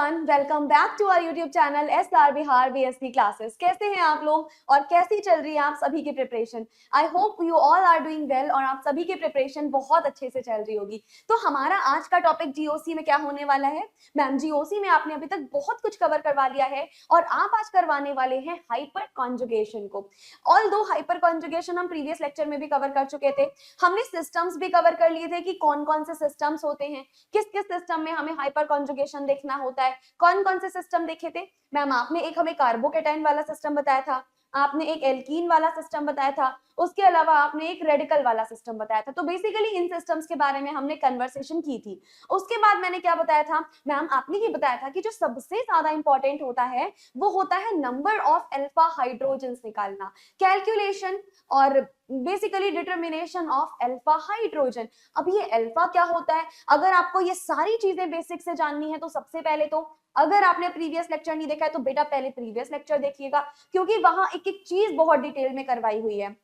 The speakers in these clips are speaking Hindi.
Everyone, welcome back to our YouTube channel SR Bihar BSc classes. कैसे हैं आप लोग और कैसी चल रही है आप सभी की preparation? I hope you all are doing well और आप सभी की प्रिपरेशन बहुत अच्छे से चल रही होगी। तो हमारा आज का टॉपिक जीओसी में क्या होने वाला है? मैम, जीओसी में आपने अभी तक बहुत कुछ कवर करवा लिया है और आप आज करवाने वाले हैं हाइपर कॉन्जुगेशन को। ऑल्दो हाइपर कॉन्जुगेशन हम प्रीवियस लेक्चर में भी कवर कर चुके थे। हमने सिस्टम्स भी कवर कर लिए थे कि कौन कौन से सिस्टम्स होते हैं, किस किस सिस्टम में हमें हाइपर कॉन्जुगेशन देखना होता है, कौन कौन से सिस्टम देखे थे। मैम, आपने एक हमें कार्बोकेटाइन वाला सिस्टम बताया था, आपने एक एल्कीन वाला सिस्टम बताया था, उसके अलावा आपने एक रेडिकल वाला सिस्टम बताया था। तो बेसिकली इन सिस्टम्स के बारे में हमने कन्वर्सेशन की थी। उसके बाद मैंने क्या बताया था मैम, आपने ये बताया था कि जो सबसे ज्यादा इंपॉर्टेंट होता है वो होता है नंबर ऑफ अल्फा हाइड्रोजन्स निकालना, कैलकुलेशन और basically determination of alpha hydrogen. अब ये अल्फा क्या होता है, अगर आपको ये सारी चीजें बेसिक से जाननी है तो सबसे पहले तो अगर आपने प्रीवियस लेक्चर नहीं देखा है तो बेटा पहले प्रीवियस लेक्चर देखिएगा, क्योंकि वहां एक एक चीज बहुत डिटेल में करवाई हुई है।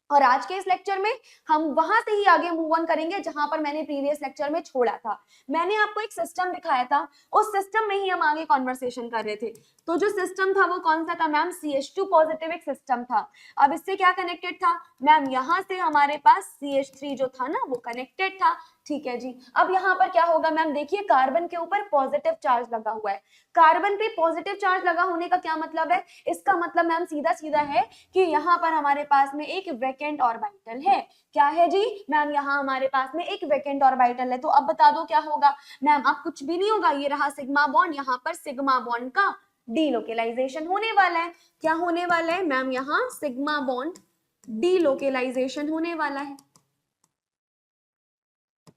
और आज के इस लेक्चर में हम वहां से ही आगे मूव ऑन करेंगे जहां पर मैंने प्रीवियस लेक्चर में छोड़ा था। मैंने आपको एक सिस्टम दिखाया था, उस सिस्टम में ही हम आगे कॉन्वर्सेशन कर रहे थे। तो जो सिस्टम था वो कौन सा था मैम? CH2 पॉजिटिव एक सिस्टम था। अब इससे क्या कनेक्टेड था मैम? यहाँ से हमारे पास CH3 जो था ना वो कनेक्टेड था। ठीक है जी। अब यहाँ पर क्या होगा मैम? देखिए, कार्बन के ऊपर पॉजिटिव चार्ज लगा हुआ है। कार्बन पे पॉजिटिव चार्ज लगा होने का क्या मतलब है? इसका मतलब मैम सीधा सीधा है कि यहाँ पर हमारे पास में एक वैकेंट ऑर्बिटल है। क्या है जी मैम? यहाँ हमारे पास में एक वैकेंट ऑर्बिटल है। तो अब बता दो क्या होगा मैम? अब कुछ भी नहीं होगा, ये रहा सिग्मा बॉन्ड, यहाँ पर सिग्मा बॉन्ड का डीलोकेलाइजेशन होने वाला है। क्या होने वाला है मैम? यहाँ सिग्मा बॉन्ड डीलोकेलाइजेशन होने वाला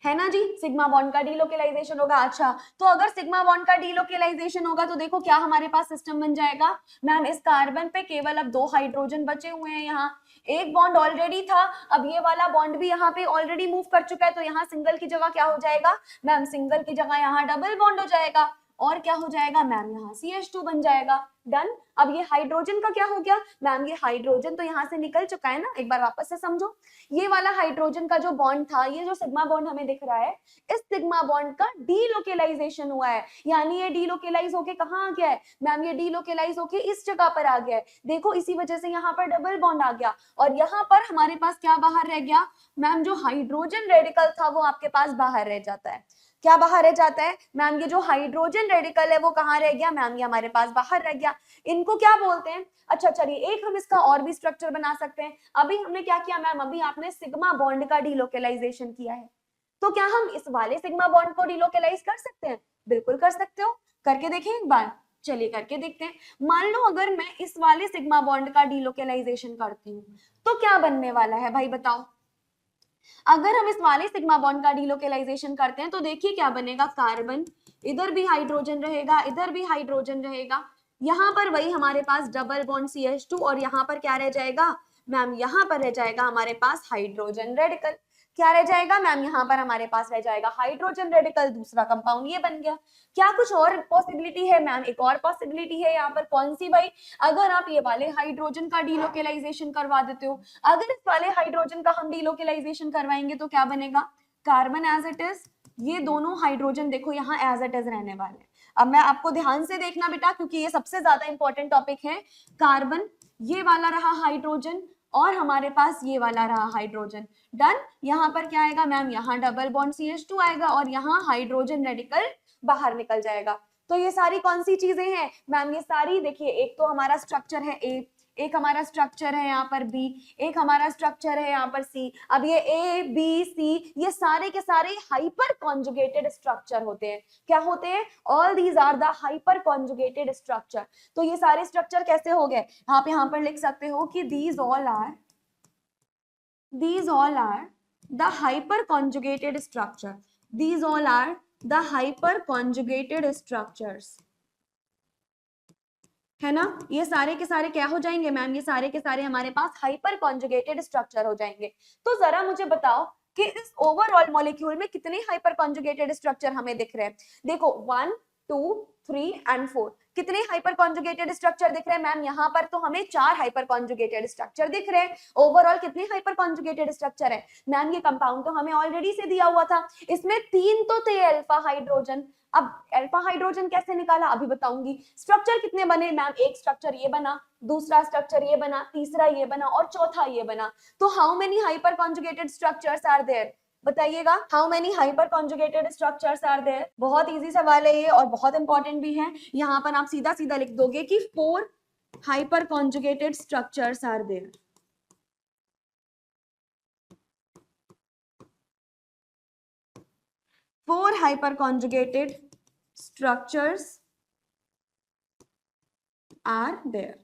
है ना जी। सिग्मा बॉन्ड का डीलोकेलाइजेशन होगा। अच्छा, तो अगर सिग्मा बॉन्ड का डीलोकेलाइजेशन होगा तो देखो क्या हमारे पास सिस्टम बन जाएगा मैम? इस कार्बन पे केवल अब 2 हाइड्रोजन बचे हुए हैं। यहाँ एक बॉन्ड ऑलरेडी था, अब ये वाला बॉन्ड भी यहाँ पे ऑलरेडी मूव कर चुका है। तो यहाँ सिंगल की जगह क्या हो जाएगा मैम? सिंगल की जगह यहाँ डबल बॉन्ड हो जाएगा और क्या हो जाएगा मैम? यहाँ CH2 बन जाएगा। डन। अब ये हाइड्रोजन का क्या हो गया मैम? ये हाइड्रोजन तो यहाँ से निकल चुका है ना, एक बार वापस से समझो। ये वाला हाइड्रोजन का जो बॉन्ड था, ये जो सिग्मा बॉन्ड हमें दिख रहा है, इस सिग्मा बॉन्ड का डीलोकेलाइजेशन हुआ है। यानी ये डीलोकेलाइज होके कहाँ आ गया है मैम? ये डीलोकेलाइज होके इस जगह पर आ गया है। देखो, इसी वजह से यहाँ पर डबल बॉन्ड आ गया और यहाँ पर हमारे पास क्या बाहर रह गया मैम? जो हाइड्रोजन रेडिकल था वो आपके पास बाहर रह जाता है। क्या बाहर रह जाता है मैम? ये जो हाइड्रोजन रेडिकल है वो कहाँ रह गया मैम? ये हमारे पास बाहर रह गया। इनको क्या बोलते हैं? अच्छा चलिए, एक हम इसका और भी स्ट्रक्चर बना सकते हैं। अभी हमने क्या किया मैम? अभी आपने सिग्मा बॉन्ड का डीलोकेलाइजेशन किया है, तो क्या हम इस वाले सिग्मा बॉन्ड को डीलोकेलाइज कर सकते हैं? बिल्कुल कर सकते हो। करके देखें एक बार, चलिए करके देखते हैं। मान लो अगर मैं इस वाले सिग्मा बॉन्ड का डीलोकेलाइजेशन करती हूँ तो क्या बनने वाला है भाई बताओ? अगर हम इस वाले सिग्मा बॉन्ड का डीलोकेलाइजेशन करते हैं तो देखिए क्या बनेगा। कार्बन, इधर भी हाइड्रोजन रहेगा, इधर भी हाइड्रोजन रहेगा, यहाँ पर वही हमारे पास डबल बॉन्ड CH2 और यहाँ पर क्या रह जाएगा मैम? यहाँ पर रह जाएगा हमारे पास हाइड्रोजन रेडिकल। क्या रह जाएगा मैम? यहाँ पर हमारे पास रह जाएगा हाइड्रोजन रेडिकल, दूसरा कंपाउंड ये बन गया। क्या कुछ और पॉसिबिलिटी है मैम? एक और पॉसिबिलिटी है यहाँ पर। कौन सी भाई? अगर आप ये वाले हाइड्रोजन का डीलोकेलाइजेशन करवा देते हो, अगर इस वाले हाइड्रोजन का हम डीलोकेलाइजेशन करवाएंगे तो क्या बनेगा? कार्बन एज इट इज, ये दोनों हाइड्रोजन देखो यहाँ एज इट इज रहने वाले हैं। अब मैं आपको ध्यान से देखना बेटा, क्योंकि ये सबसे ज्यादा इंपॉर्टेंट टॉपिक है। कार्बन ये वाला रहा हाइड्रोजन और हमारे पास ये वाला रहा हाइड्रोजन। डन। यहाँ पर क्या आएगा मैम? यहाँ डबल बॉन्ड CH2 आएगा और यहाँ हाइड्रोजन रेडिकल बाहर निकल जाएगा। तो ये सारी कौन सी चीजें हैं मैम? ये सारी देखिए, एक तो हमारा स्ट्रक्चर है A, एक हमारा स्ट्रक्चर है यहाँ पर B, एक हमारा स्ट्रक्चर है यहाँ पर C। अब ये A, B, C ये सारे के सारे हाइपर कॉन्जुगेटेड स्ट्रक्चर होते हैं। क्या होते हैं? All these are the hyper conjugated structure. तो ये सारे स्ट्रक्चर कैसे हो गए? आप यहाँ पर लिख सकते हो कि these all are the hyper conjugated structure. These all are the hyper conjugated structures. है ना? ये सारे के सारे क्या हो जाएंगे मैम? ये सारे के सारे हमारे पास हाइपर कॉन्जुगेटेड स्ट्रक्चर हो जाएंगे। तो जरा मुझे बताओ कि इस ओवरऑल मॉलिक्यूल में कितने हाइपर कॉन्जुगेटेड स्ट्रक्चर हमें दिख रहे हैं? देखो 1, 2, 3 एंड 4। कितने हाइपर कॉन्जुगेटेड स्ट्रक्चर दिख रहे हैं मैम? यहाँ पर तो हमें 4 हाइपर कॉन्जुगेटेड स्ट्रक्चर दिख रहे हैं। ओवरऑल कितने हाइपर कॉन्जुगेटेड स्ट्रक्चर है मैम? ये कंपाउंड तो हमें ऑलरेडी से दिया हुआ था, इसमें 3 तो थे अल्फा हाइड्रोजन। अब अल्फा हाइड्रोजन कैसे निकाला अभी बताऊंगी। स्ट्रक्चर कितने बने मैम? एक स्ट्रक्चर ये बना, दूसरा स्ट्रक्चर ये बना, तीसरा ये बना और चौथा ये बना। तो how many hyper conjugated structures are there? बताइएगा, how many hyper conjugated structures are there? बहुत इजी सवाल है ये और बहुत इंपॉर्टेंट भी है। यहाँ पर आप सीधा सीधा लिख दोगे कि 4 hyper conjugated structures are there. Four hyper conjugated structures are there.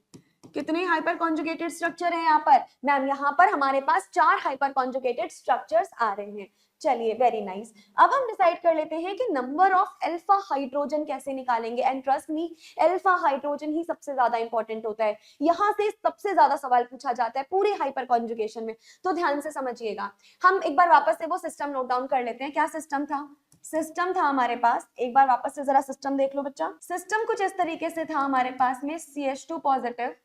कितने हाइपर कॉन्जुगेटेड स्ट्रक्चर है यहाँ पर मैम? यहाँ पर हमारे पास 4 हाइपर कॉन्जुगेटेड स्ट्रक्चर्स आ रहे हैं। चलिए वेरी नाइस। अब हम डिसाइड कर लेते हैं कि नंबर ऑफ अल्फा हाइड्रोजन कैसे निकालेंगे। And trust me, alpha hydrogen ही सबसे ज्यादा इंपॉर्टेंट होता है, यहाँ से सबसे ज्यादा सवाल पूछा जाता है पूरे हाइपर कॉन्जुगेशन में, तो ध्यान से समझिएगा। हम एक बार वापस से वो सिस्टम नोट डाउन कर लेते हैं। क्या सिस्टम था? सिस्टम था हमारे पास, एक बार वापस से जरा सिस्टम देख लो बच्चा। सिस्टम कुछ इस तरीके से था हमारे पास में, CH2 पॉजिटिव,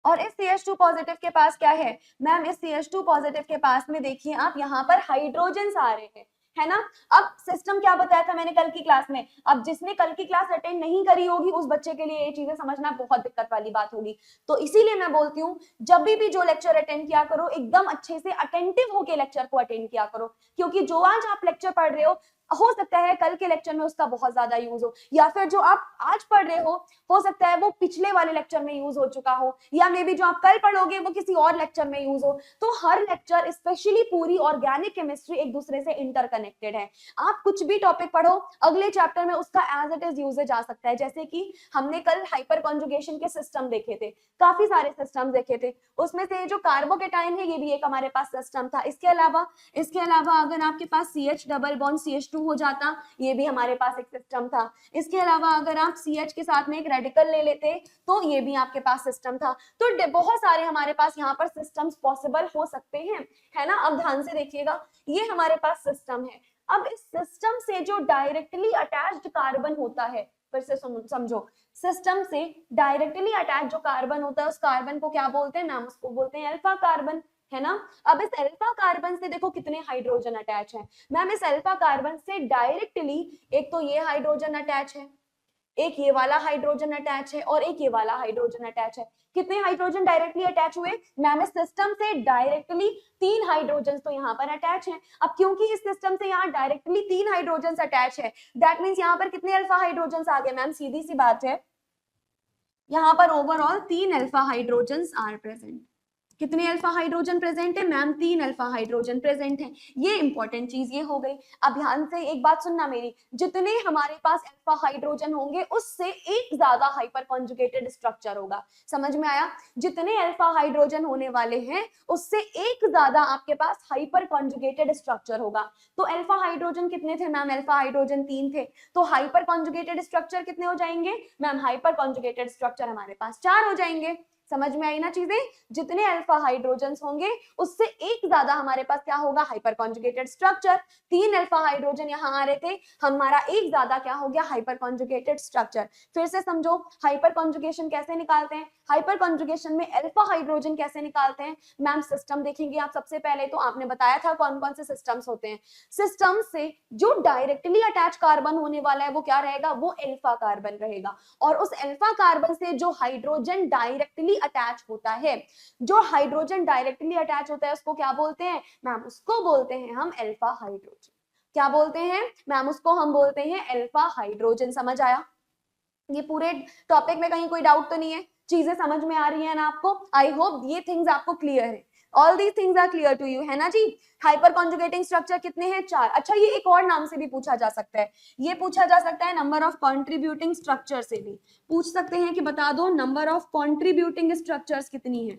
और इस CH2 पॉजिटिव के पास क्या है मैम? इस CH2 पॉजिटिव के पास में देखिए आप, यहाँ पर हाइड्रोजन आ रहे हैं, है ना। अब सिस्टम क्या बताया था मैंने कल की क्लास में? अब जिसने कल की क्लास अटेंड नहीं करी होगी उस बच्चे के लिए ये चीजें समझना बहुत दिक्कत वाली बात होगी। तो इसीलिए मैं बोलती हूँ जब भी जो लेक्चर अटेंड किया करो एकदम अच्छे से अटेंटिव होके लेक्चर को अटेंड किया करो, क्योंकि जो आज आप लेक्चर पढ़ रहे हो सकता है कल के लेक्चर में उसका बहुत ज्यादा यूज हो, या फिर जो आप आज पढ़ रहे हो सकता है वो पिछले वाले लेक्चर में यूज हो चुका हो, या मे बी जो आप कल पढ़ोगे वो किसी और लेक्चर में यूज हो। तो हर लेक्चर, स्पेशली पूरी ऑर्गेनिक केमिस्ट्री, एक दूसरे से इंटरकनेक्टेड है। आप कुछ भी टॉपिक पढ़ो, अगले चैप्टर में उसका एज इट इज यूजेज आ सकता है। जैसे कि हमने कल हाइपर कॉन्जुगेशन के सिस्टम देखे थे, काफी सारे सिस्टम देखे थे, उसमें से जो कार्बोकेटाइन है ये भी एक हमारे पास सिस्टम था। इसके अलावा अगर आपके पास CH डबल बॉन्ड CH2 हो जाता, ये भी हमारे पास एक सिस्टम था। इसके अलावा अगर आप CH के साथ में एक रेडिकल ले लेते तो ये भी आपके पास सिस्टम था। तो बहुत सारे हमारे पास यहाँ पर सिस्टम्स पॉसिबल हो सकते हैं, है ना। अब ध्यान से देखिएगा, ये हमारे पास सिस्टम है। अब इस सिस्टम से जो डायरेक्टली अटैच्ड कार्बन होता है, फिर से समझो, सिस्टम से डायरेक्टली अटैच जो कार्बन होता है उस कार्बन को क्या बोलते हैं मैम? उसको बोलते हैं अल्फा कार्बन, है ना। अब इस अल्फा कार्बन से देखो कितने हाइड्रोजन अटैच है मैम? इस अल्फा कार्बन से डायरेक्टली एक तो ये हाइड्रोजन अटैच है, एक ये वाला हाइड्रोजन अटैच है और एक ये वाला हाइड्रोजन अटैच है। कितने हाइड्रोजन डायरेक्टली अटैच हुए मैम? इस सिस्टम से डायरेक्टली 3 हाइड्रोजन तो यहाँ पर अटैच हैं। अब क्योंकि इस सिस्टम से यहाँ डायरेक्टली 3 हाइड्रोजन अटैच है, दैट मीन्स यहाँ पर कितने अल्फा हाइड्रोजन आ गए मैम? सीधी सी बात है, यहाँ पर overall 3 alpha hydrogen are present. कितने अल्फा हाइड्रोजन प्रेजेंट है मैम? 3 अल्फा हाइड्रोजन प्रेजेंट है। ये इंपॉर्टेंट चीज ये हो गई। अब ध्यान से एक बात सुनना मेरी, जितने हमारे पास अल्फा हाइड्रोजन होंगे उससे एक ज्यादा हाइपर कॉन्जुगेटेड स्ट्रक्चर होगा। समझ में आया? जितने अल्फा हाइड्रोजन होने वाले हैं उससे एक ज्यादा आपके पास हाइपर कॉन्जुगेटेड स्ट्रक्चर होगा। तो अल्फा हाइड्रोजन कितने थे मैम? अल्फा हाइड्रोजन 3 थे। तो हाइपर कॉन्जुगेटेड स्ट्रक्चर कितने हो जाएंगे मैम? हाइपर कॉन्जुगेटेड स्ट्रक्चर हमारे पास 4 हो जाएंगे। समझ में आई ना चीजें? जितने अल्फा हाइड्रोजन होंगे उससे एक ज्यादा हमारे पास क्या होगा? Hyper conjugated structure. 3 alpha hydrogen यहाँ आ रहे थे, हमारा एक ज्यादा क्या हो गया? Hyper conjugated structure. फिर से समझो हाइपर कॉन्जुगेशन कैसे निकालते हैं। हाइपर कॉन्जुगेशन में अल्फा हाइड्रोजन कैसे निकालते हैं मैम? सिस्टम देखेंगे आप सबसे पहले, तो आपने बताया था कौन कौन से सिस्टम्स होते हैं। सिस्टम से जो डायरेक्टली अटैच कार्बन होने वाला है वो क्या रहेगा? वो अल्फा कार्बन रहेगा। और उस अल्फा कार्बन से जो हाइड्रोजन डायरेक्टली अटैच होता है, जो हाइड्रोजन डायरेक्टली अटैच होता है उसको क्या बोलते हैं मैम? उसको बोलते हैं हम अल्फा हाइड्रोजन। क्या बोलते हैं मैम? उसको हम बोलते हैं अल्फा हाइड्रोजन। समझ आया? ये पूरे टॉपिक में कहीं कोई डाउट तो नहीं है? चीजें समझ में आ रही है ना आपको? आई होप ये थिंग्स आपको क्लियर है। All these things are clear to you, है ना जी। हाइपर कॉन्जुगेटिंग स्ट्रक्चर कितने हैं? 4। अच्छा, ये एक और नाम से भी पूछा जा सकता है, ये पूछा जा सकता है नंबर ऑफ कॉन्ट्रीब्यूटिंग स्ट्रक्चर से भी पूछ सकते हैं कि बता दो नंबर ऑफ कॉन्ट्रीब्यूटिंग स्ट्रक्चर्स कितनी है।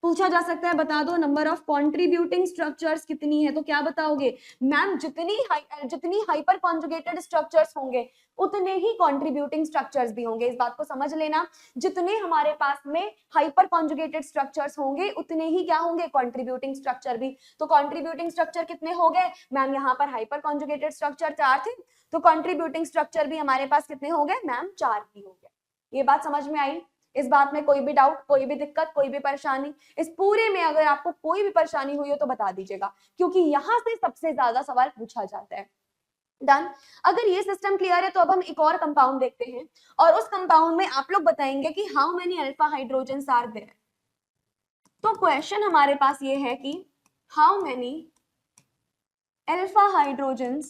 पूछा जा सकता है बता दो नंबर ऑफ कॉन्ट्रीब्यूटिंग स्ट्रक्चर्स कितनी है, तो क्या बताओगे मैम जितनी हाइपर कॉन्जुगेटेड स्ट्रक्चर्स होंगे उतने ही कॉन्ट्रीब्यूटिंग स्ट्रक्चर्स भी होंगे। इस बात को समझ लेना, जितने हमारे पास में हाइपर कॉन्जुगेटेड स्ट्रक्चर्स होंगे उतने ही क्या होंगे कॉन्ट्रीब्यूटिंग स्ट्रक्चर भी। तो कॉन्ट्रीब्यूटिंग स्ट्रक्चर कितने हो गए मैम, यहाँ पर हाइपर कॉन्जुगेटेड स्ट्रक्चर 4 थे, तो कॉन्ट्रीब्यूटिंग स्ट्रक्चर भी हमारे पास कितने हो गए मैम 4 ही हो गए। ये बात समझ में आई? इस बात में कोई भी डाउट, कोई भी दिक्कत, कोई भी परेशानी? इस पूरे में अगर आपको कोई भी परेशानी हुई हो तो बता दीजिएगा, क्योंकि यहां से सबसे ज्यादा सवाल पूछा जाता है। डन। अगर ये सिस्टम क्लियर है तो अब हम एक और कंपाउंड देखते हैं, और उस कंपाउंड में आप लोग बताएंगे कि how many alpha hydrogen are there. तो क्वेश्चन हमारे पास ये है कि how many alpha hydrogen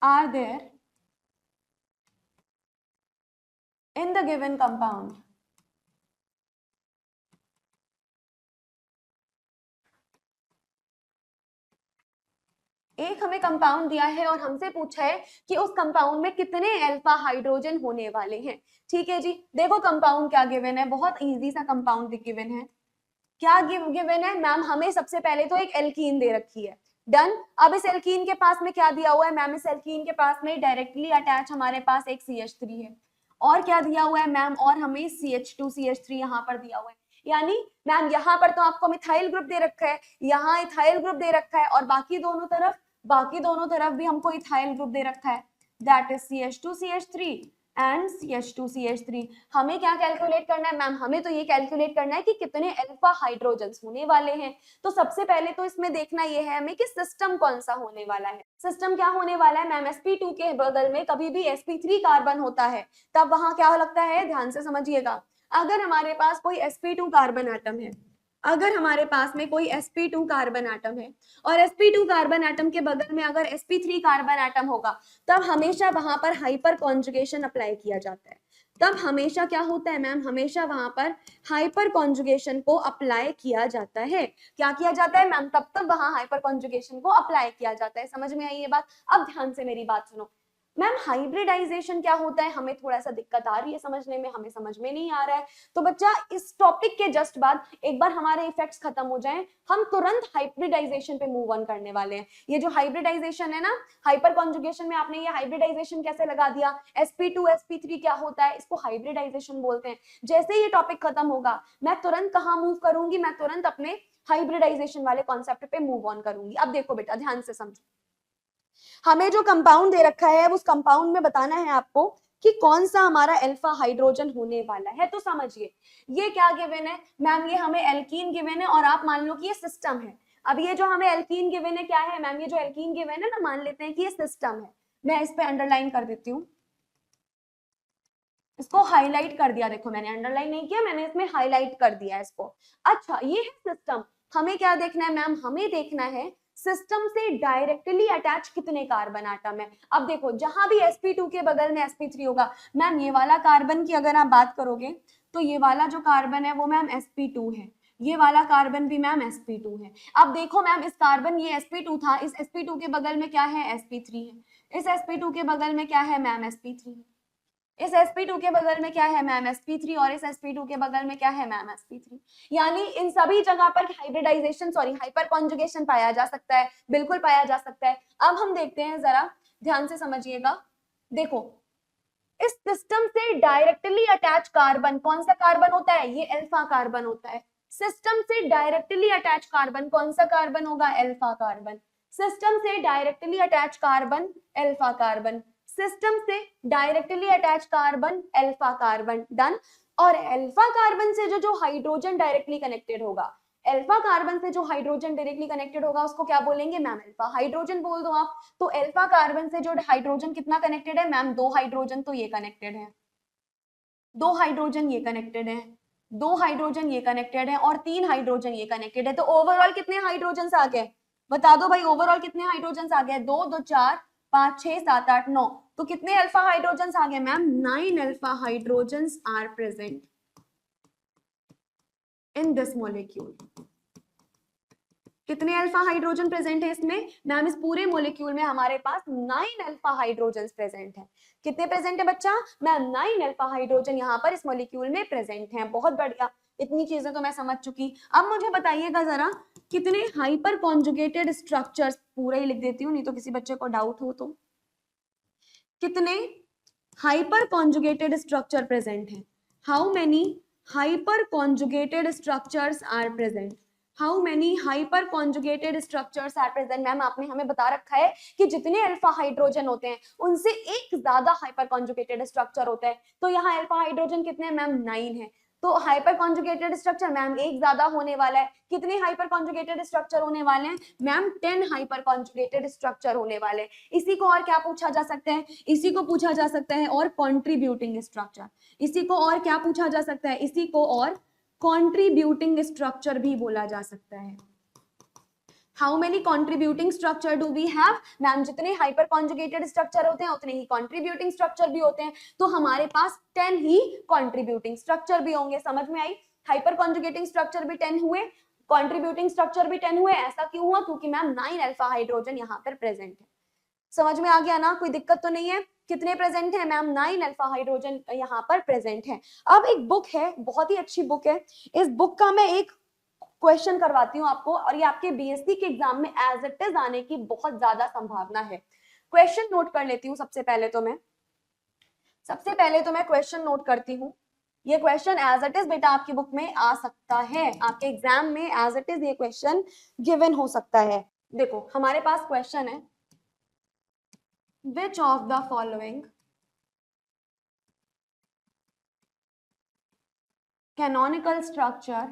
are there in the given compound। एक हमें कंपाउंड दिया है और हमसे पूछा है कि उस कंपाउंड में कितने अल्फा हाइड्रोजन होने वाले हैं। ठीक है जी, देखो कंपाउंड क्या गिवन है, बहुत इजी सा कंपाउंड गिवन है। क्या गिवन है मैम, हमें सबसे पहले तो एक एल्कीन दे रखी है। डन। अब इस एल्कीन के पास में क्या दिया हुआ है मैम, इस एल्कीन के पास में डायरेक्टली अटैच हमारे पास एक CH3 है, और क्या दिया हुआ है मैम, और हमें CH2 CH3 यहाँ पर दिया हुआ है। यानी मैम यहाँ पर तो आपको मिथाइल ग्रुप दे रखा है, यहाँ इथाइल ग्रुप दे रखा है, और बाकी दोनों तरफ भी हमको इथाइल ग्रुप दे रखा है, that is CH2 CH3 and CH2 CH3। हमें क्या कैलकुलेट करना है मैम, हमें तो ये कैलकुलेट करना है कि कितने अल्फा हाइड्रोजन्स होने वाले हैं। तो सबसे पहले तो इसमें देखना ये है हमें कि सिस्टम कौन सा होने वाला है। सिस्टम क्या होने वाला है मैम, sp2 के बगल में कभी भी sp3 कार्बन होता है तब वहां क्या लगता है, ध्यान से समझिएगा। अगर हमारे पास कोई sp2 कार्बन एटम है, अगर हमारे पास में कोई sp2 कार्बन एटम है और sp2 कार्बन एटम के बगल में अगर sp3 कार्बन एटम होगा, तब हमेशा वहां पर हाइपर कॉन्जुगेशन अप्लाई किया जाता है। तब हमेशा क्या होता है मैम, हमेशा वहां पर हाइपर कॉन्जुगेशन को अप्लाई किया जाता है। क्या किया जाता है मैम, तब तक वहां हाइपर कॉन्जुगेशन को अप्लाई किया जाता है। समझ में आई ये बात? अब ध्यान से मेरी बात सुनो मैम, हाइब्रिडाइजेशन क्या होता है, हमें थोड़ा सा दिक्कत आ रही है समझने में, हमें समझ में नहीं आ रहा है। तो बच्चा इस टॉपिक के जस्ट बाद एक बार हमारे इफेक्ट्स खत्म हो जाएं, हम तुरंत हाइब्रिडाइजेशन पे मूव ऑन करने वाले हैं। ये जो हाइब्रिडाइजेशन है ना, हाइपर कॉन्जुगेशन में आपने ये हाइब्रिडाइजेशन कैसे लगा दिया, sp2 sp3 क्या होता है, इसको हाइब्रिडाइजेशन बोलते हैं। जैसे ये टॉपिक खत्म होगा मैं तुरंत कहाँ मूव करूंगी, मैं तुरंत अपने हाइब्रिडाइजेशन वाले कॉन्सेप्ट पे मूव ऑन करूंगी। अब देखो बेटा ध्यान से समझो, हमें जो कंपाउंड दे रखा है उस कंपाउंड में बताना है आपको कि कौन सा हमारा अल्फा हाइड्रोजन होने वाला है। तो समझिए ये क्या गिवन है मैम, ये हमें एल्कीन गिवन है, और आप मान लो कि ये सिस्टम है। अब ये जो हमें एल्कीन गिवन है क्या है मैम, ये जो एल्कीन गिवन है ना, मान लेते हैं कि ये सिस्टम है। मैं इस पे अंडरलाइन कर देती हूँ, इसको हाईलाइट कर दिया, देखो मैंने अंडरलाइन नहीं किया, मैंने इसमें हाईलाइट कर दिया इसको। अच्छा ये है सिस्टम। हमें क्या देखना है मैम, हमें देखना है सिस्टम से डायरेक्टली अटैच कितने कार्बन आटम है। अब देखो जहां भी sp2 के बगल में sp3 होगा मैम, ये वाला कार्बन की अगर आप बात करोगे तो ये वाला जो कार्बन है वो मैम sp2 है, ये वाला कार्बन भी मैम sp2 है। अब देखो मैम इस कार्बन ये sp2 था, इस sp2 के बगल में क्या है sp3 है, इस sp2 के बगल में क्या है मैम sp3 है, इस sp2 के बगल में क्या है मैम sp3, और इस sp2 के बगल में क्या है मैम sp3। यानी इन सभी जगह पर हाइब्रिडाइजेशन हाइपर कॉन्जुगेशन पाया जा सकता है, बिल्कुल पाया जा सकता है। अब हम देखते हैं, जरा ध्यान से समझिएगा। देखो इस सिस्टम से डायरेक्टली अटैच कार्बन कौन सा कार्बन होता है, ये अल्फा कार्बन होता है। सिस्टम से डायरेक्टली अटैच कार्बन कौन सा कार्बन होगा, अल्फा कार्बन। सिस्टम से directly attach carbon alpha carbon, system से directly attach carbon alpha carbon. Done. और अल्फा कार्बन से जो हाइड्रोजन डायरेक्टली कनेक्टेड होगा, अल्फा कार्बन से जो हाइड्रोजन डायरेक्टली कनेक्टेड होगा उसको क्या बोलेंगे मैम, अल्फा हाइड्रोजन बोल दो आप। तो अल्फा कार्बन से जो हाइड्रोजन कितना कनेक्टेड है मैम, 2 हाइड्रोजन तो ये कनेक्टेड है, 2 हाइड्रोजन ये कनेक्टेड है, 2 हाइड्रोजन ये कनेक्टेड है, और 3 हाइड्रोजन ये कनेक्टेड है। तो ओवरऑल कितने हाइड्रोजन आ गए, बता दो भाई, ओवरऑल कितने हाइड्रोजन आ गए, 2 2 4 5 6 7 8 9। तो कितने अल्फा हाइड्रोजन आ गए ma'am, 9 alpha hydrogen are present in this molecule. कितने अल्फा हाइड्रोजन प्रेजेंट है इसमें मैम? इस पूरे मोलिक्यूल में हमारे पास 9 अल्फा हाइड्रोजन प्रेजेंट है। कितने प्रेजेंट है बच्चा? मैम 9 अल्फा हाइड्रोजन यहाँ पर इस मोलिक्यूल में प्रेजेंट है। बहुत बढ़िया, इतनी चीजें तो मैं समझ चुकी। अब मुझे बताइएगा जरा कितने हाइपर कॉन्जुगेटेड स्ट्रक्चर्स, पूरा ही लिख देती हूँ नहीं तो किसी बच्चे को डाउट हो तो, कितने हाइपर कॉन्जुगेटेड स्ट्रक्चर प्रेजेंट है? How many hyper conjugated structures are present? How many hyper conjugated structures are present? Ma'am आपने हमें बता रखा है कि जितने अल्फा हाइड्रोजन होते हैं उनसे एक ज्यादा हाइपर कॉन्जुगेटेड स्ट्रक्चर होता है। तो यहाँ अल्फा हाइड्रोजन कितने हैं मैम? 9 है। तो हाइपर कॉन्जुगेटेड स्ट्रक्चर मैम एक ज्यादा होने वाला है। कितने हाइपर कॉन्जुगेटेड स्ट्रक्चर होने वाले हैं मैम? 10 हाइपर कॉन्जुगेटेड स्ट्रक्चर होने वाले हैं। इसी को और क्या पूछा जा सकता है? इसी को पूछा जा सकता है और कॉन्ट्रीब्यूटिंग स्ट्रक्चर। इसी को और क्या पूछा जा सकता है? इसी को और कॉन्ट्रीब्यूटिंग स्ट्रक्चर भी बोला जा सकता है। How many contributing structure do we have? Ma'am जितने हाइपर कॉन्जुगेटेड स्ट्रक्चर होते हैं उतने ही कॉन्ट्रीब्यूटिंग स्ट्रक्चर भी होते हैं। तो हमारे पास 10 ही कॉन्ट्रीब्यूटिंग स्ट्रक्चर भी होंगे। समझ में आई? हाइपर कॉन्जुगेटिंग स्ट्रक्चर भी 10 हुए, कॉन्ट्रीब्यूटिंग स्ट्रक्चर भी 10 हुए। ऐसा क्यों हुआ? क्योंकि मैम 9 अल्फा हाइड्रोजन यहाँ पर प्रेजेंट है। समझ में आ गया ना? कोई दिक्कत तो नहीं है? कितने प्रेजेंट है मैम? 9 अल्फा हाइड्रोजन यहाँ पर प्रेजेंट है। अब एक बुक है, बहुत ही अच्छी बुक है, इस बुक का मैं एक क्वेश्चन करवाती हूँ आपको, और ये आपके बीएससी के एग्जाम में एज इट इज आने की बहुत ज्यादा संभावना है। क्वेश्चन नोट कर लेती हूँ सबसे पहले तो मैं क्वेश्चन नोट करती हूँ। ये क्वेश्चन एज इट इज बेटा आपकी बुक में आ सकता है, आपके एग्जाम में एज इट इज ये क्वेश्चन गिवन हो सकता है। देखो हमारे पास क्वेश्चन है, which of the following canonical structure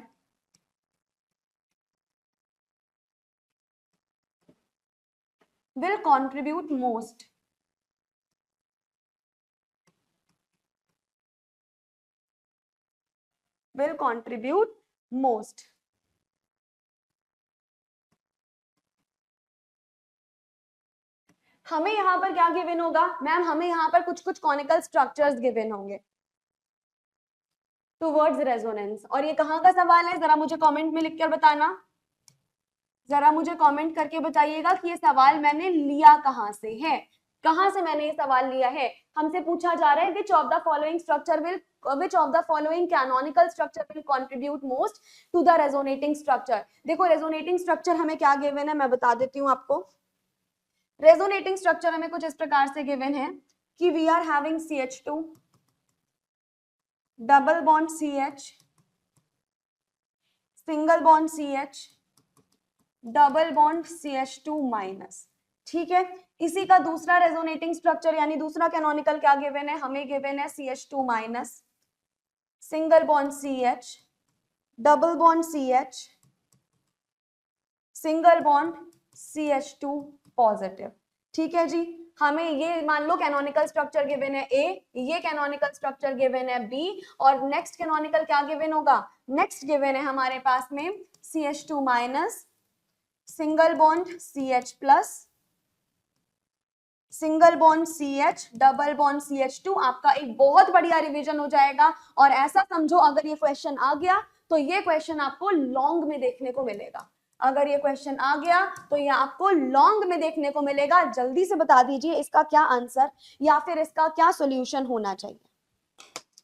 will contribute most हमें यहां पर क्या गिवन होगा मैम? हमें यहां पर कुछ कुछ कॉनिकल स्ट्रक्चर्स गिवन होंगे टुवर्ड्स रेजोनेंस। और ये कहां का सवाल है? जरा मुझे कमेंट में लिखकर बताना, जरा मुझे कमेंट करके बताइएगा कि ये सवाल मैंने लिया कहां से है, कहां से मैंने ये सवाल लिया है। हमसे पूछा जा रहा है which of the following canonical structure will contribute most to the resonating structure। देखो रेजोनेटिंग स्ट्रक्चर हमें क्या गिवन है मैं बता देती हूँ आपको। रेजोनेटिंग स्ट्रक्चर हमें कुछ इस प्रकार से गिवन है कि we are having CH2 double bond CH, single bond CH, double bond CH2 minus. ठीक है, इसी का दूसरा रेजोनेटिंग स्ट्रक्चर यानी दूसरा कैनोनिकल क्या गिवन है? हमें गिवन है CH2 minus, single bond CH, double bond CH, single bond CH2 positive. ठीक है जी, हमें ये मान लो कैनोनिकल स्ट्रक्चर गिवन है A, ये कैनोनिकल स्ट्रक्चर गिवन है B, और नेक्स्ट कैनोनिकल क्या गिवन होगा? नेक्स्ट गिवन है हमारे पास में CH2 minus, single bond CH plus, single bond CH, double bond CH2। आपका एक बहुत बढ़िया रिवीजन हो जाएगा। और ऐसा समझो अगर ये क्वेश्चन आ गया तो ये क्वेश्चन आपको लॉन्ग में देखने को मिलेगा। अगर ये क्वेश्चन आ गया तो ये आपको लॉन्ग में देखने को मिलेगा। जल्दी से बता दीजिए इसका क्या आंसर या फिर इसका क्या सॉल्यूशन होना चाहिए।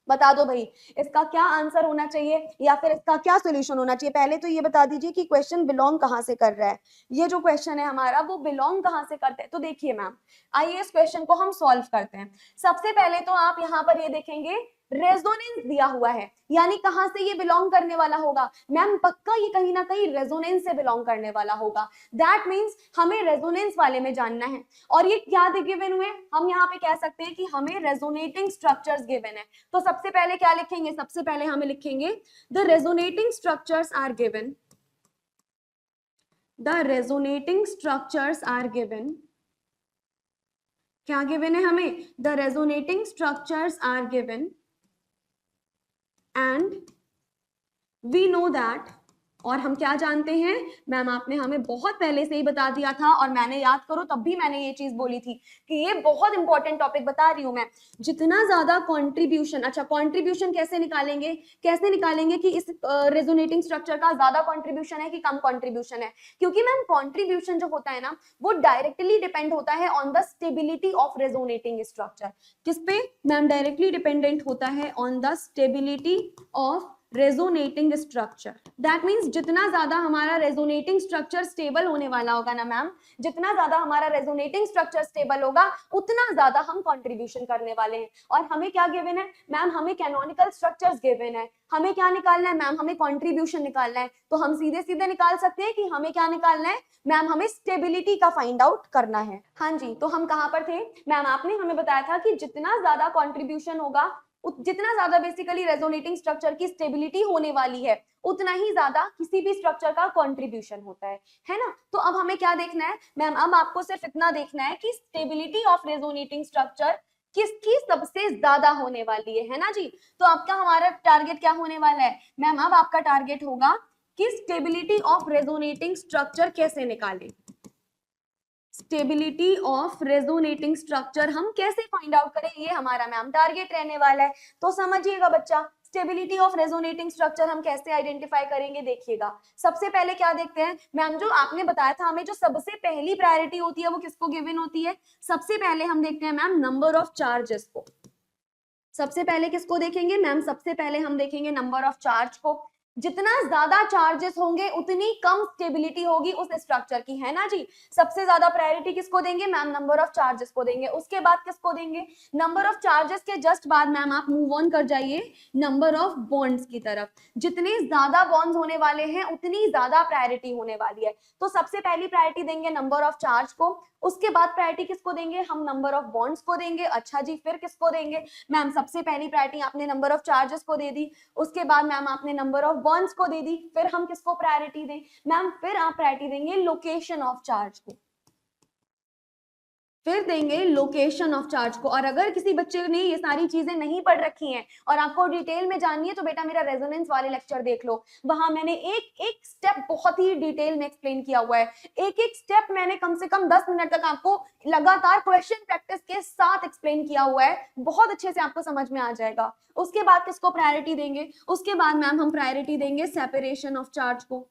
बता दो भाई, इसका क्या आंसर होना चाहिए या फिर इसका क्या सॉल्यूशन होना चाहिए। पहले तो ये बता दीजिए कि क्वेश्चन बिलोंग कहां से कर रहा है। ये जो क्वेश्चन है हमारा वो बिलोंग कहां से करते हैं? तो देखिए मैम, आइए इस क्वेश्चन को हम सॉल्व करते हैं। सबसे पहले तो आप यहाँ पर ये देखेंगे रेजोनेंस दिया हुआ है, यानी कहां से ये बिलोंग करने वाला होगा मैम? पक्का ये कहीं ना कहीं रेजोनेंस से बिलोंग करने वाला होगा। दैट मींस हमें रेजोनेंस वाले में जानना है। और ये क्या गिवन हुए? हम यहाँ पे कह सकते हैं कि हमें रेजोनेटिंग स्ट्रक्चर्स गिवन है। तो सबसे पहले क्या लिखेंगे? सबसे पहले हमें लिखेंगे the resonating structures are given, the resonating structures are given. क्या गिवन है हमें? The resonating structures are given and we know that और हम क्या जानते हैं मैम, आपने हमें बहुत पहले से ही बता दिया था और मैंने याद करो तब भी मैंने ये चीज बोली थी कि ये बहुत इंपॉर्टेंट टॉपिक बता रही हूं मैं। जितना ज्यादा कंट्रीब्यूशन, अच्छा कंट्रीब्यूशन कैसे निकालेंगे, कैसे निकालेंगे कि इस रेजोनेटिंग स्ट्रक्चर का ज्यादा कंट्रीब्यूशन है कि कम कंट्रीब्यूशन है, क्योंकि मैम कंट्रीब्यूशन जो होता है ना वो डायरेक्टली डिपेंड होता है on the stability of resonating structure. किस पे मैम? डायरेक्टली डिपेंडेंट होता है on the stability of resonating structure. That means जितना ज्यादा हमारा रेजोनेटिंग स्ट्रक्चर स्टेबल होने वाला होगा ना मैम, जितना ज्यादा हमारा रेजोनेटिंग स्ट्रक्चर स्टेबल होगा उतना ज्यादा हम कंट्रीब्यूशन करने वाले हैं। और हमें क्या गिवन है मैम? हमें कैनोनिकल स्ट्रक्चर्स गिवन है। हमें क्या निकालना है मैम? हमें कंट्रीब्यूशन निकालना है। तो हम सीधे सीधे निकाल सकते हैं कि हमें क्या निकालना है मैम? हमें स्टेबिलिटी का फाइंड आउट करना है। हाँ जी, तो हम कहां पर थे मैम? आपने हमें बताया था कि जितना ज्यादा कंट्रीब्यूशन होगा, जितना ज्यादा बेसिकली रेजोनेटिंग स्ट्रक्चर की स्टेबिलिटी होने वाली है, उतना ही ज्यादा किसी भी स्ट्रक्चर का कंट्रीब्यूशन होता है ना? तो अब हमें क्या देखना है मैम? अब आपको सिर्फ इतना देखना है कि स्टेबिलिटी ऑफ रेजोनेटिंग स्ट्रक्चर किसकी सबसे ज्यादा होने वाली है ना जी? तो आपका हमारा टारगेट क्या होने वाला है मैम? अब आपका टारगेट होगा कि स्टेबिलिटी ऑफ रेजोनेटिंग स्ट्रक्चर कैसे निकालें। स्टेबिलिटी ऑफ रेजोनेटिंग स्ट्रक्चर हम कैसे फाइंड आउट करें, ये हमारा मैम टारगेट रहने वाला है। तो समझिएगा बच्चा, स्टेबिलिटी ऑफ रेजोनेटिंग स्ट्रक्चर हम कैसे आइडेंटिफाई करेंगे, देखिएगा। सबसे पहले क्या देखते हैं मैम? जो आपने बताया था हमें, जो सबसे पहली प्रायोरिटी होती है वो किसको गिवन होती है? सबसे पहले हम देखते हैं मैम नंबर ऑफ चार्जेस को। सबसे पहले किसको देखेंगे मैम? सबसे पहले हम देखेंगे नंबर ऑफ चार्ज को। जितना ज्यादा चार्जेस होंगे उतनी कम स्टेबिलिटी होगी उस स्ट्रक्चर की, है ना जी? सबसे ज्यादा प्रायोरिटी किसको देंगे मैम? नंबर ऑफ चार्जेस को देंगे। उसके बाद किसको देंगे? नंबर ऑफ चार्जेस के जस्ट बाद मैम आप मूव ऑन कर जाइए नंबर ऑफ बॉन्ड्स की तरफ। जितने ज्यादा बॉन्ड्स होने वाले हैं उतनी ज्यादा प्रायोरिटी होने वाली है। तो सबसे पहली प्रायोरिटी देंगे नंबर ऑफ चार्ज को। उसके बाद प्रायोरिटी किसको देंगे? हम नंबर ऑफ बॉन्ड्स को देंगे। अच्छा जी, फिर किसको देंगे मैम? सबसे पहली प्रायोरिटी आपने नंबर ऑफ चार्जेस को दे दी, उसके बाद मैम आपने नंबर ऑफ बॉन्ड्स को दे दी, फिर हम किसको प्रायोरिटी दें मैम? फिर आप प्रायोरिटी देंगे लोकेशन ऑफ चार्ज को। फिर देंगे लोकेशन ऑफ चार्ज को। और अगर किसी बच्चे ने ये सारी चीजें नहीं पढ़ रखी हैं और आपको डिटेल में जाननी है तो बेटा मेरा रेजोनेंस वाले लेक्चर देख लो, वहां मैंने एक एक स्टेप बहुत ही डिटेल में एक्सप्लेन किया हुआ है। एक एक स्टेप मैंने कम से कम 10 मिनट तक आपको लगातार क्वेश्चन प्रैक्टिस के साथ एक्सप्लेन किया हुआ है, बहुत अच्छे से आपको समझ में आ जाएगा। उसके बाद किसको प्रायोरिटी देंगे? उसके बाद मैम हम प्रायोरिटी देंगे सेपरेशन ऑफ चार्ज को।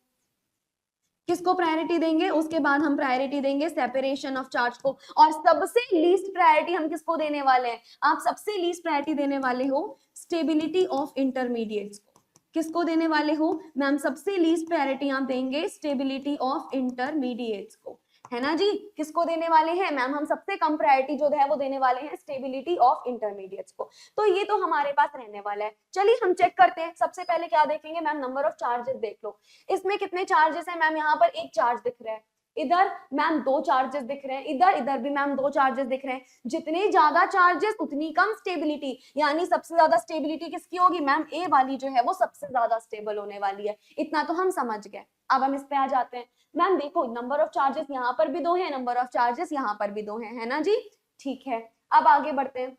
किसको प्रायोरिटी देंगे? उसके बाद हम प्रायोरिटी देंगे सेपरेशन ऑफ चार्ज को। और सबसे लीस्ट प्रायोरिटी हम किसको देने वाले हैं? आप सबसे लीस्ट प्रायोरिटी देने वाले हो स्टेबिलिटी ऑफ इंटरमीडिएट्स को। किसको देने वाले हो मैम? सबसे लीस्ट प्रायोरिटी आप देंगे स्टेबिलिटी ऑफ इंटरमीडिएट्स को, है ना जी? किसको देने वाले हैं मैम? हम सबसे कम प्रायोरिटी जो है वो देने वाले हैं स्टेबिलिटी ऑफ इंटरमीडिएट्स को। तो ये तो हमारे पास रहने वाला है। चलिए हम चेक करते हैं। सबसे पहले क्या देखेंगे मैम? नंबर ऑफ चार्जेस देख लो। इसमें कितने चार्जेस हैं मैम? यहाँ पर एक चार्ज दिख रहा है, इधर मैम 2 चार्जेस दिख रहे हैं, इधर इधर भी मैम 2 चार्जेस दिख रहे हैं। जितने ज्यादा चार्जेस उतनी कम स्टेबिलिटी, यानी सबसे ज्यादा स्टेबिलिटी किसकी होगी मैम? ए वाली जो है वो सबसे ज्यादा स्टेबल होने वाली है। इतना तो हम समझ गए। अब हम इस पे आ जाते हैं। मैम देखो, नंबर ऑफ चार्जेस यहाँ पर भी 2 है, नंबर ऑफ चार्जेस यहाँ पर भी 2 है ना जी? ठीक है, अब आगे बढ़ते हैं।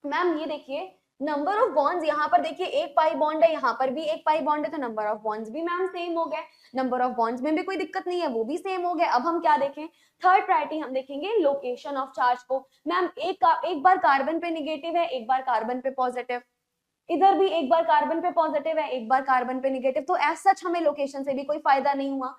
मैम ये देखिए नंबर ऑफ बॉन्ड्स, यहाँ पर देखिए एक पाई बॉन्ड है, यहाँ पर भी एक पाई बॉन्ड है, तो नंबर ऑफ बॉन्ड्स भी मैम सेम हो गए। नंबर ऑफ बॉन्ड्स में भी कोई दिक्कत नहीं है, वो भी सेम हो गए। अब हम क्या देखें? थर्ड प्रायोरिटी हम देखेंगे लोकेशन ऑफ चार्ज को। मैम एक बार कार्बन पे निगेटिव है, एक बार कार्बन पे पॉजिटिव, इधर भी एक बार कार्बन पे पॉजिटिव है, एक बार कार्बन पे निगेटिव, तो एज सच हमें लोकेशन से भी कोई फायदा नहीं हुआ।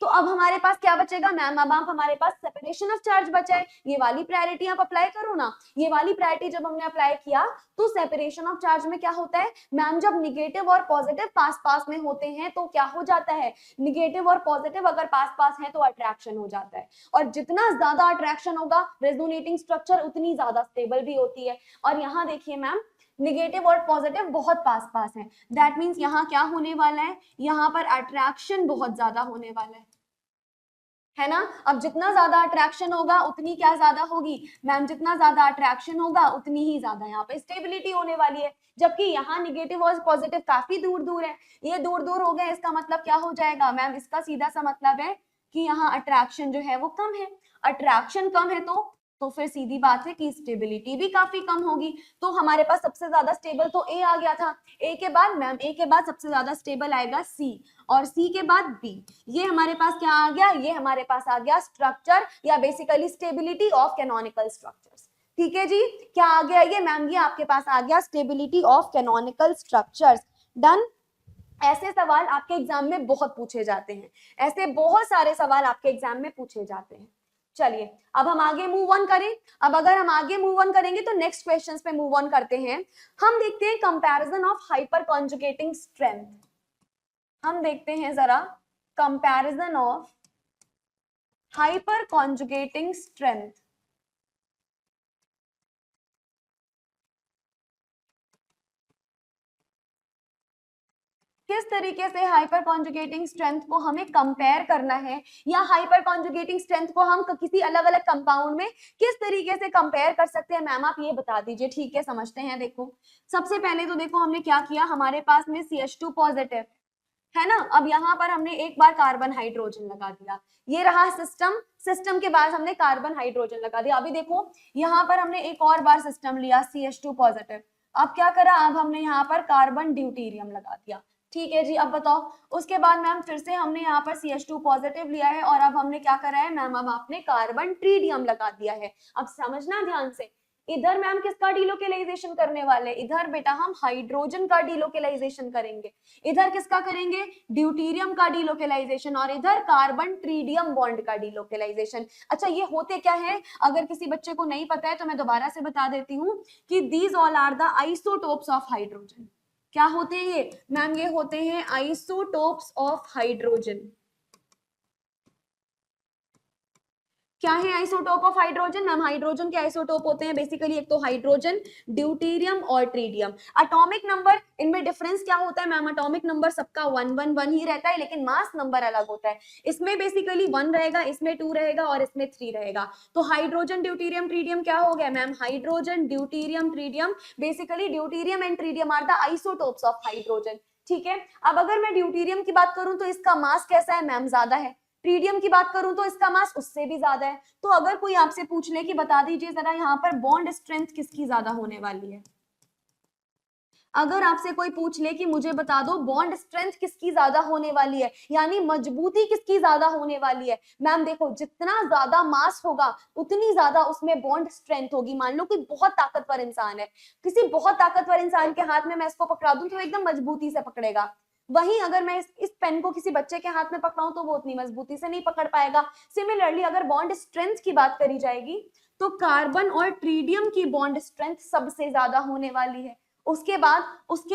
तो अब हमारे पास क्या बचेगा मैम? अब आप हमारे पास सेपरेशन ऑफ चार्ज बचा है। ये वाली प्रायोरिटी आप अप्लाई करो ना। ये वाली प्रायोरिटी जब हमने अप्लाई किया तो सेपरेशन ऑफ चार्ज में क्या होता है मैम? जब निगेटिव और पॉजिटिव पास पास में होते हैं तो क्या हो जाता है? निगेटिव और पॉजिटिव अगर पास पास है तो अट्रैक्शन हो जाता है, और जितना ज्यादा अट्रैक्शन होगा रेजोनेटिंग स्ट्रक्चर उतनी ज्यादा स्टेबल भी होती है। और यहाँ देखिए मैम, निगेटिव और पॉजिटिव बहुत पास पास है, दैट मीन्स यहाँ क्या होने वाला है? यहाँ पर अट्रैक्शन बहुत ज्यादा होने वाला है ना? अब जितना ज्यादा अट्रैक्शन होगा उतनी क्या ज्यादा होगी मैम? जितना ज्यादा अट्रैक्शन होगा उतनी ही ज्यादा यहाँ पे स्टेबिलिटी होने वाली है। जबकि यहाँ निगेटिव और पॉजिटिव काफी दूर दूर है, ये दूर दूर हो गए, इसका मतलब क्या हो जाएगा मैम? इसका सीधा सा मतलब है कि यहाँ अट्रैक्शन जो है वो कम है। अट्रैक्शन कम है तो फिर सीधी बात है कि स्टेबिलिटी भी काफी कम होगी। तो हमारे पास सबसे ज्यादा स्टेबल तो ए आ गया था। ए के बाद मैम, ए के बाद सबसे ज्यादा स्टेबल आएगा सी। और सी के बाद बी। ये हमारे पास क्या आ गया, ये हमारे पास आ गया स्ट्रक्चर या basically stability of canonical structures. ठीक है जी, क्या आ गया ये मैम, ये आपके पास आ गया stability of canonical structures. Done. ऐसे सवाल आपके एग्जाम में बहुत पूछे जाते हैं, ऐसे बहुत सारे सवाल आपके एग्जाम में पूछे जाते हैं। चलिए अब हम आगे मूव ऑन करें। अब अगर हम आगे मूव ऑन करेंगे तो नेक्स्ट क्वेश्चंस पे मूव ऑन करते हैं। हम देखते हैं comparison of hyper conjugating strength. हम देखते हैं जरा comparison of hyper conjugating strength. किस तरीके से हाइपर कॉन्जुगेटिंग स्ट्रेंथ को हमें कंपेयर करना है, या हाइपर कॉन्जुगेटिंग स्ट्रेंथ को हम किसी अलग अलग कंपाउंड में किस तरीके से कंपेयर कर सकते हैं, मैम आप ये बता दीजिए। ठीक है, समझते हैं। देखो सबसे पहले तो देखो हमने क्या किया, हमारे पास में CH2 पॉजिटिव है ना। अब यहाँ पर हमने एक बार कार्बन हाइड्रोजन लगा दिया, ये रहा सिस्टम। सिस्टम के बाद हमने कार्बन हाइड्रोजन लगा दिया। अभी देखो यहाँ पर हमने एक और बार सिस्टम लिया CH2 पॉजिटिव। अब क्या करा, अब हमने यहाँ पर कार्बन ड्यूटेरियम लगा दिया। ठीक है जी, अब बताओ। उसके बाद मैम फिर से हमने यहाँ पर CH2 पॉजिटिव लिया है और अब हमने क्या करा है मैम, अब आपने कार्बन ट्रीडियम लगा दिया है। अब समझना ध्यान से, इधर मैम किसका डीलोकेलाइजेशन करने वाले, इधर बेटा हम हाइड्रोजन का डीलोकेलाइजेशन करेंगे, इधर किसका करेंगे, ड्यूटेरियम का डीलोकेलाइजेशन, और इधर कार्बन ट्रीडियम बॉन्ड का डीलोकेलाइजेशन। अच्छा ये होते क्या है, अगर किसी बच्चे को नहीं पता है तो मैं दोबारा से बता देती हूँ कि these all are the isotopes of hydrogen. क्या होते हैं ये मैम, ये होते हैं आइसोटोप्स ऑफ हाइड्रोजन। क्या है isotope of hydrogen ma'am, hydrogen के आइसोटोप होते हैं बेसिकली एक तो हाइड्रोजन, ड्यूटेरियम और ट्रीडियम। एटॉमिक नंबर इनमें डिफरेंस क्या होता है मैम, एटॉमिक नंबर सबका 111 ही रहता है, लेकिन मास नंबर अलग होता है। इसमें बेसिकली 1 रहेगा, इसमें 2 रहेगा और इसमें 3 रहेगा। तो हाइड्रोजन ड्यूटेरियम ट्रीडियम क्या हो गया ma'am, hydrogen deuterium tritium. Basically deuterium and tritium are the isotopes of hydrogen. ठीक है, अब अगर मैं ड्यूटेरियम की बात करूं तो इसका मास कैसा है मैम, ज्यादा है। ट्रीडियम की बात करूं तो इसका मास उससे भी ज्यादा है। तो अगर कोई आपसे पूछ ले कि बता दीजिए जरा यहाँ पर बॉन्ड स्ट्रेंथ किसकी ज्यादा होने वाली है, अगर आपसे कोई पूछ ले कि मुझे बता दो बॉन्ड स्ट्रेंथ किसकी ज्यादा होने वाली है, यानी मजबूती किसकी ज्यादा होने वाली है, मैम देखो जितना ज्यादा मास होगा उतनी ज्यादा उसमें बॉन्ड स्ट्रेंथ होगी। मान लो कोई बहुत ताकतवर इंसान है, किसी बहुत ताकतवर इंसान के हाथ में मैं इसको पकड़ा दूं तो एकदम मजबूती से पकड़ेगा। वहीं अगर मैं इस पेन को किसी बच्चे के हाथ में पकड़ाऊं तो वो उतनी मजबूती से नहीं पकड़ पाएगा। सिमिलरली अगर बॉन्ड स्ट्रेंथ की बात करी जाएगी तो कार्बन और ट्रीडियम की बॉन्ड स्ट्रेंथ सबसे ज्यादा होने वाली है। उसके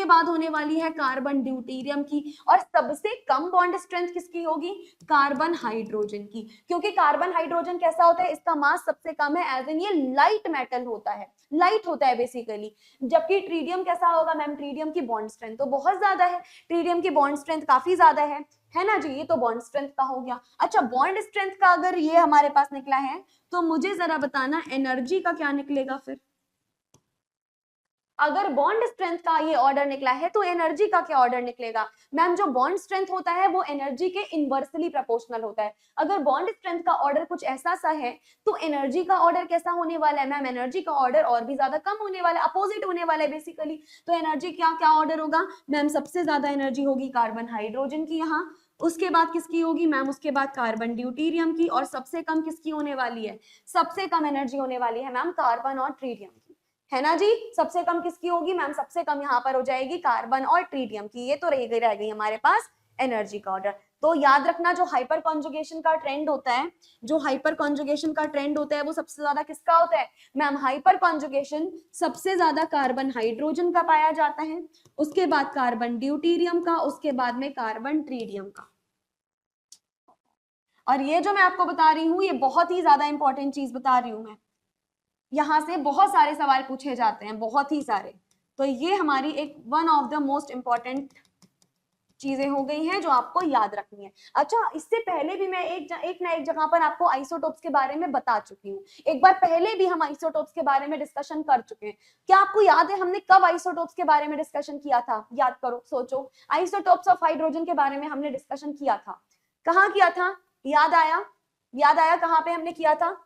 बाद होने वाली है कार्बन ड्यूटेरियम की, और सबसे कम बॉन्ड स्ट्रेंथ किसकी होगी, कार्बन हाइड्रोजन की। क्योंकि कार्बन हाइड्रोजन कैसा होता है, इसका मास सबसे कम है, एज इन ये लाइट मेटल होता है, लाइट होता है बेसिकली। जबकि ट्रीडियम कैसा होगा मैम, ट्रीडियम की बॉन्ड स्ट्रेंथ तो बहुत ज्यादा है, ट्रीडियम की बॉन्ड स्ट्रेंथ काफी ज्यादा है ना जी। ये तो बॉन्ड स्ट्रेंथ का हो गया। अच्छा बॉन्ड स्ट्रेंथ का अगर ये हमारे पास निकला है तो मुझे जरा बताना एनर्जी का क्या निकलेगा फिर। अगर बॉन्ड स्ट्रेंथ का ये ऑर्डर निकला है तो एनर्जी का क्या ऑर्डर निकलेगा मैम, जो बॉन्ड स्ट्रेंथ होता है वो एनर्जी के इनवर्सली प्रोपोर्शनल होता है। अगर बॉन्ड स्ट्रेंथ का ऑर्डर कुछ ऐसा सा है तो एनर्जी का ऑर्डर कैसा होने वाला है मैम, एनर्जी का ऑर्डर और भी ज्यादा कम होने वाला है, अपोजिट होने वाला है बेसिकली। तो एनर्जी क्या क्या ऑर्डर होगा मैम, सबसे ज्यादा एनर्जी होगी कार्बन हाइड्रोजन की यहाँ, उसके बाद किसकी होगी मैम, उसके बाद कार्बन ड्यूटेरियम की, और सबसे कम किसकी होने वाली है, सबसे कम एनर्जी होने वाली है मैम कार्बन और ट्रीडियम की, है ना जी। सबसे कम किसकी होगी मैम, सबसे कम यहाँ पर हो जाएगी कार्बन और ट्रीडियम की। ये तो रह गई हमारे पास एनर्जी का ऑर्डर। तो याद रखना जो हाइपर कॉन्जुगेशन का ट्रेंड होता है, जो हाइपर कॉन्जुगेशन का ट्रेंड होता है वो सबसे ज्यादा किसका होता है मैम, हाइपर कॉन्जुगेशन सबसे ज्यादा कार्बन हाइड्रोजन का पाया जाता है, उसके बाद कार्बन ड्यूटेरियम का, उसके बाद में कार्बन ट्रीडियम का। और ये जो मैं आपको बता रही हूँ ये बहुत ही ज्यादा इंपॉर्टेंट चीज बता रही हूँ मैं, यहाँ से बहुत सारे सवाल पूछे जाते हैं, बहुत ही सारे। तो ये हमारी एक one of the most important चीजें हो गई हैं जो आपको याद रखनी है। अच्छा इससे पहले भी मैं एक ना एक जगह पर आपको आइसोटोप्स के बारे में बता चुकी हूँ, एक बार पहले भी हम आइसोटोप्स के बारे में डिस्कशन कर चुके हैं। क्या आपको याद है हमने कब आइसोटोप्स के बारे में डिस्कशन किया था, याद करो सोचो। आइसोटोप्स ऑफ हाइड्रोजन के बारे में हमने डिस्कशन किया था, कहाँ किया था, याद आया कहाँ पे हमने किया था,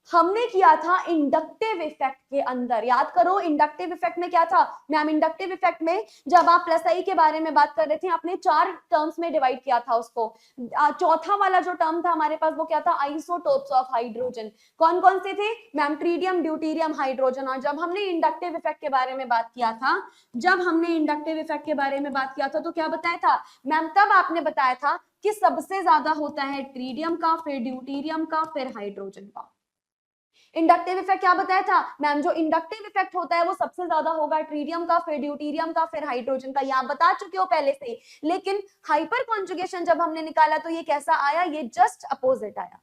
हमने किया था इंडक्टिव इफेक्ट के अंदर। याद करो इंडक्टिव इफेक्ट में क्या था मैम, इंडक्टिव इफेक्ट में जब आप प्लस आई के बारे में बात कर रहे थे आपने 4 टर्म्स में डिवाइड किया था उसको। चौथा वाला जो टर्म था हमारे पास वो क्या था, आइसोटोप्स ऑफ हाइड्रोजन। कौन कौन से थे मैम, ट्रीडियम, ड्यूटीरियम, हाइड्रोजन। और जब हमने इंडक्टिव इफेक्ट के बारे में बात किया था, जब हमने इंडक्टिव इफेक्ट के बारे में बात किया था तो क्या बताया था मैम, तब आपने बताया था कि सबसे ज्यादा होता है ट्रीडियम का, फिर ड्यूटीरियम का, फिर हाइड्रोजन का। इंडक्टिव इफेक्ट क्या बताया था मैम, जो इंडक्टिव इफेक्ट होता है वो सबसे ज्यादा होगा ट्रीडियम का, फिर ड्यूटीरियम का, फिर हाइड्रोजन का। यहाँ बता चुके हो पहले से। लेकिन हाइपर कॉन्जुगेशन जब हमने निकाला तो ये कैसा आया, ये जस्ट अपोजिट आया।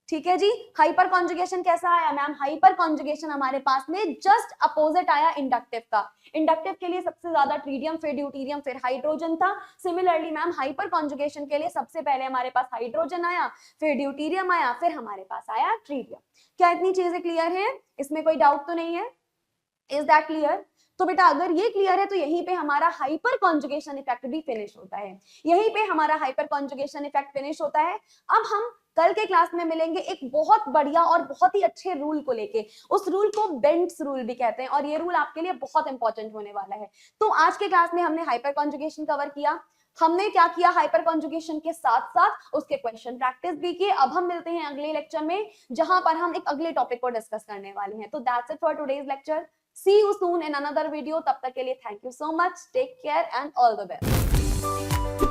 ठीक है जी, हाइपर कॉन्जुगेशन कैसा आया मैम, हाइपर कॉन्जुगेशन हमारे पास में जस्ट अपोजिट आया इंडक्टिव का। इंडक्टिव के लिए सबसे ज्यादा ट्रीडियम, फिर ड्यूटीरियम, फिर हाइड्रोजन था। सिमिलरली मैम हाइपर कॉन्जुगेशन के लिए सबसे पहले हमारे पास हाइड्रोजन आया, फिर ड्यूटीरियम आया, फिर हमारे पास आया ट्रीडियम। क्या इतनी चीजें क्लियर है, इसमें कोई डाउट तो नहीं है? Is that clear? तो बेटा अगर ये क्लियर है तो यहीं पे हमारा हाइपर कॉन्जुगेशन इफेक्ट भी फिनिश होता है। यहीं पे हमारा हाइपर कॉन्जुगेशन इफेक्ट फिनिश होता है। अब हम कल के क्लास में मिलेंगे एक बहुत बढ़िया और बहुत ही अच्छे रूल को लेके। उस रूल को बेंट्स रूल भी कहते हैं और ये रूल आपके लिए बहुत इंपॉर्टेंट होने वाला है। तो आज के क्लास में हमने हाइपर कॉन्जुगेशन कवर किया। हमने क्या किया, हाइपर कॉन्जुगेशन के साथ साथ उसके क्वेश्चन प्रैक्टिस भी किए। अब हम मिलते हैं अगले लेक्चर में जहां पर हम एक अगले टॉपिक को डिस्कस करने वाले हैं। तो that's it for today's lecture. See you soon in another video. तब तक के लिए thank you so much. Take care and all the best.